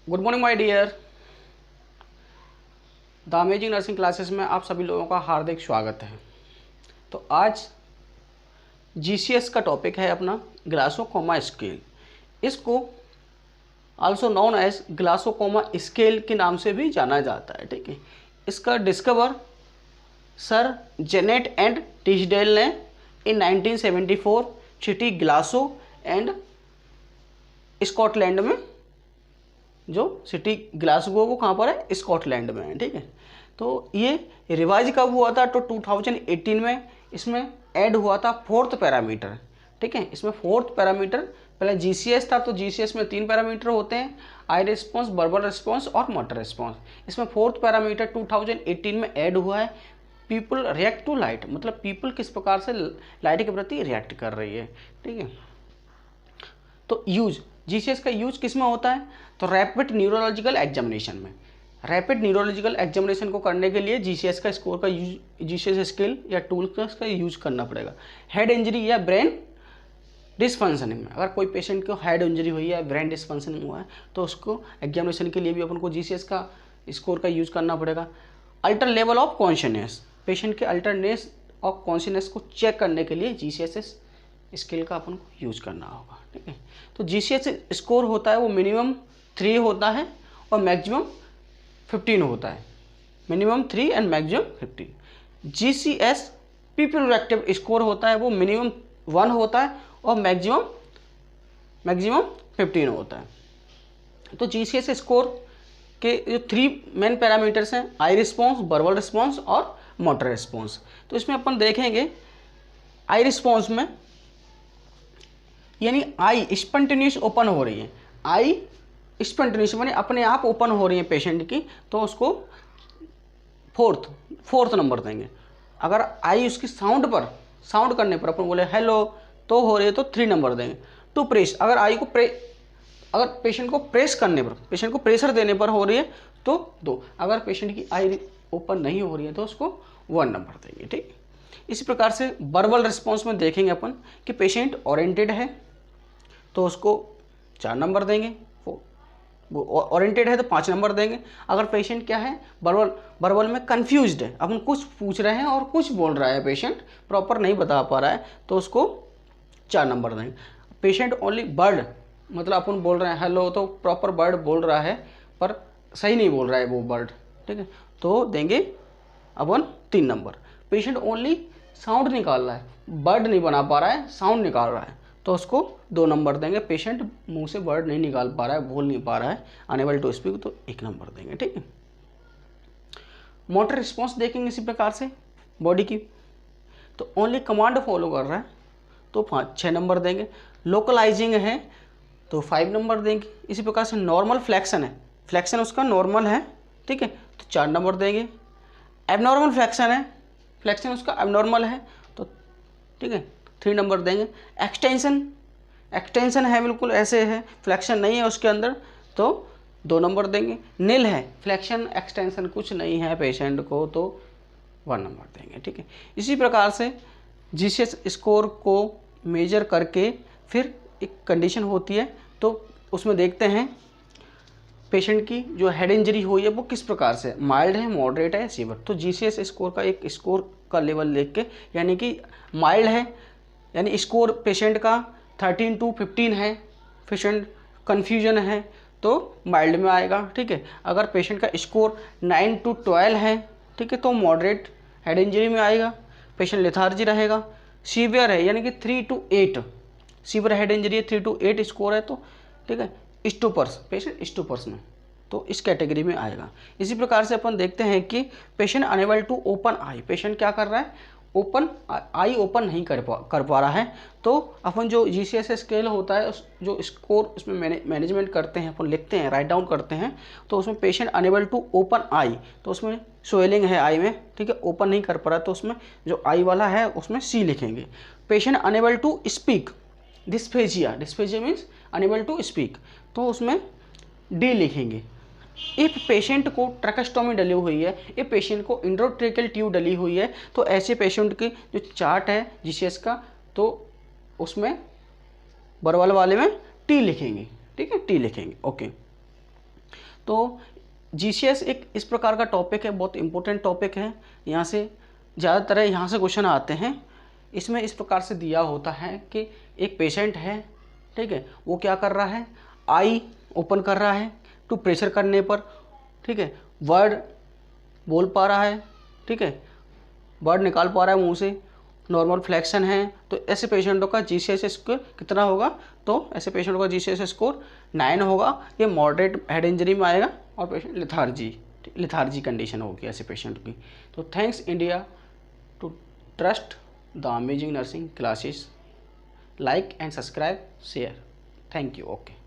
Good morning my dear. The amazing nursing classes में आप सभी लोगों का हार्दिक स्वागत है। तो आज जीसीएस का टॉपिक है अपना ग्लासोकोमा स्केल। इसको आल्सो नोन एज ग्लासोकोमा स्केल के नाम से भी जाना जाता है। ठीक है, इसका डिस्कवर सर जेनेट एंड टिशडेल ने इन 1974 सिटी ग्लासो एंड स्कॉटलैंड में, जो सिटी ग्लासगो वो कहाँ पर है, स्कॉटलैंड में है। ठीक है, तो ये रिवाइज कब हुआ था? तो 2018 में इसमें ऐड हुआ था फोर्थ पैरामीटर। ठीक है, इसमें फोर्थ पैरामीटर, पहले जीसीएस था तो जीसीएस में 3 पैरामीटर होते हैं, आई रिस्पॉन्स, वर्बल रिस्पॉन्स और मोटर रिस्पॉन्स। इसमें फोर्थ पैरामीटर 2018 में ऐड हुआ है, पीपल रिएक्ट टू लाइट, मतलब पीपल किस प्रकार से लाइट के प्रति रिएक्ट कर रही है। ठीक है, तो यूज जीसीएस का यूज किस में होता है? तो रैपिड न्यूरोलॉजिकल एग्जामिनेशन में। रैपिड न्यूरोलॉजिकल एग्जामिनेशन को करने के लिए जीसीएस का स्कोर का यूज, जीसीएस स्केल या टूल का यूज करना पड़ेगा। हेड इंजरी या ब्रेन डिसफंक्शनिंग में, अगर कोई पेशेंट को हेड इंजरी हुई है, ब्रेन डिसफंक्शनिंग हुआ है, तो उसको एग्जामिनेशन के लिए भी अपन को जीसीएस का स्कोर का यूज करना पड़ेगा। Alter level of consciousness, patient के अल्टरनेस ऑफ कॉन्शियसनेस को चेक करने के लिए जीसीएस स्केल का अपन को यूज करना होगा। ठीक है, तो जीसीएस स्कोर होता है वो मिनिमम 3 होता है और मैक्सिमम 15 होता है। Minimum 3 and maximum 15। GCS people reactive score होता है वो मिनिमम 1 होता है और मैक्सिमम 15 होता है। तो जीसीएस स्कोर के जो 3 मेन पैरामीटर्स हैं, आई रिस्पॉन्स, वर्बल रिस्पॉन्स और मोटर रिस्पॉन्स। तो इसमें अपन देखेंगे आई रिस्पॉन्स में, यानी आई स्पॉन्टेनियस ओपन हो रही है, आई स्पॉन्टेनियस माने अपने आप ओपन हो रही है पेशेंट की, तो उसको फोर्थ नंबर देंगे। अगर आई उसकी साउंड करने पर अपन बोले हेलो तो हो रही है तो 3 नंबर देंगे। टू प्रेस, अगर आई को अगर पेशेंट को प्रेस करने पर, पेशेंट को प्रेशर देने पर हो रही है तो 2। अगर पेशेंट की आई ओपन नहीं हो रही है तो उसको 1 नंबर देंगे। ठीक, इसी प्रकार से वर्बल रिस्पॉन्स में देखेंगे अपन कि पेशेंट ओरिएंटेड है तो उसको 4 नंबर देंगे, वो ओरिएंटेड है तो 5 नंबर देंगे। अगर पेशेंट क्या है, वर्बल में कंफ्यूज्ड है, अपन कुछ पूछ रहे हैं और कुछ बोल रहा है, पेशेंट प्रॉपर नहीं बता पा रहा है, तो उसको 4 नंबर देंगे। पेशेंट ओनली वर्ड, मतलब अपन बोल रहे हैं हेलो तो प्रॉपर वर्ड बोल रहा है पर सही नहीं बोल रहा है वो वर्ड, ठीक है, तो देंगे अपन 3 नंबर। पेशेंट ओनली साउंड निकाल रहा है, वर्ड नहीं बना पा रहा है, साउंड निकाल रहा है, तो उसको 2 नंबर देंगे। पेशेंट मुंह से वर्ड नहीं निकाल पा रहा है, बोल नहीं पा रहा है, अनेबल टू स्पीक, तो 1 नंबर देंगे। ठीक है, मोटर रिस्पॉन्स देखेंगे इसी प्रकार से बॉडी की, तो ओनली कमांड फॉलो कर रहा है तो 6 नंबर देंगे। लोकलाइजिंग है तो 5 नंबर देंगे। इसी प्रकार से नॉर्मल फ्लैक्शन है, फ्लैक्शन उसका नॉर्मल है, ठीक है, तो 4 नंबर देंगे। एबनॉर्मल फ्लैक्शन है, फ्लैक्शन उसका एबनॉर्मल है तो ठीक है 3 नंबर देंगे। एक्सटेंशन है, बिल्कुल ऐसे है, फ्लैक्शन नहीं है उसके अंदर, तो 2 नंबर देंगे। नील है, फ्लैक्शन एक्सटेंशन कुछ नहीं है पेशेंट को, तो 1 नंबर देंगे। ठीक है, इसी प्रकार से जीसीएस स्कोर को मेजर करके फिर एक कंडीशन होती है, तो उसमें देखते हैं पेशेंट की जो हेड इंजरी हुई है वो किस प्रकार से, माइल्ड है, मॉडरेट है, सीवियर। तो जीसीएस स्कोर का एक स्कोर का लेवल देख के, यानी कि माइल्ड है यानी स्कोर पेशेंट का 13 to 15 है, पेशेंट कन्फ्यूजन है तो माइल्ड में आएगा। ठीक है, अगर पेशेंट का स्कोर 9 to 12 है, ठीक है, तो मॉडरेट हेड इंजरी में आएगा, पेशेंट लेथार्जी रहेगा। सीवियर है यानी कि 3 to 8, सीवियर हेड इंजरी है, 3 to 8 स्कोर है, तो ठीक है स्टूपर्स, पेशेंट स्टूपर्स में, तो इस कैटेगरी में आएगा। इसी प्रकार से अपन देखते हैं कि patient unable to open eye, patient क्या कर रहा है, आई ओपन नहीं कर पा रहा है, तो अपन जो जीसीएस स्केल होता है जो स्कोर उसमें मैनेजमेंट करते हैं, अपन लिखते हैं, राइट डाउन करते हैं, तो उसमें पेशेंट अनेबल टू ओपन आई, तो उसमें स्वेलिंग है आई में, ठीक है, ओपन नहीं कर पा रहा, तो उसमें जो आई वाला है उसमें सी लिखेंगे। Patient unable to speak, dysphagia means unable to speak, तो उसमें डी लिखेंगे। इफ पेशेंट को ट्रैकेस्टोमी डली हुई है, इफ पेशेंट को इंट्रोट्रेकियल ट्यूब डली हुई है, तो ऐसे पेशेंट की जो चार्ट है जीसीएस का, तो उसमें वर्बल वाले में टी लिखेंगे। ठीक है, टी लिखेंगे। ओके, तो GCS एक इस प्रकार का टॉपिक है, बहुत इंपॉर्टेंट टॉपिक है। यहाँ से ज़्यादातर यहाँ से क्वेश्चन आते हैं। इसमें इस प्रकार से दिया होता है कि एक पेशेंट है, ठीक है, वो क्या कर रहा है, आई ओपन कर रहा है टू प्रेशर करने पर, ठीक है, वर्ड बोल पा रहा है, ठीक है, वर्ड निकाल पा रहा है मुंह से, नॉर्मल फ्लेक्शन है, तो ऐसे पेशेंटों का GCS स्कोर कितना होगा, तो ऐसे पेशेंटों का GCS स्कोर 9 होगा। ये मॉडरेट हेड इंजरी में आएगा और पेशेंट लिथार्जी कंडीशन होगी ऐसे पेशेंट की। तो thanks India to trust the amazing nursing classes, like and subscribe share, thank you, okay.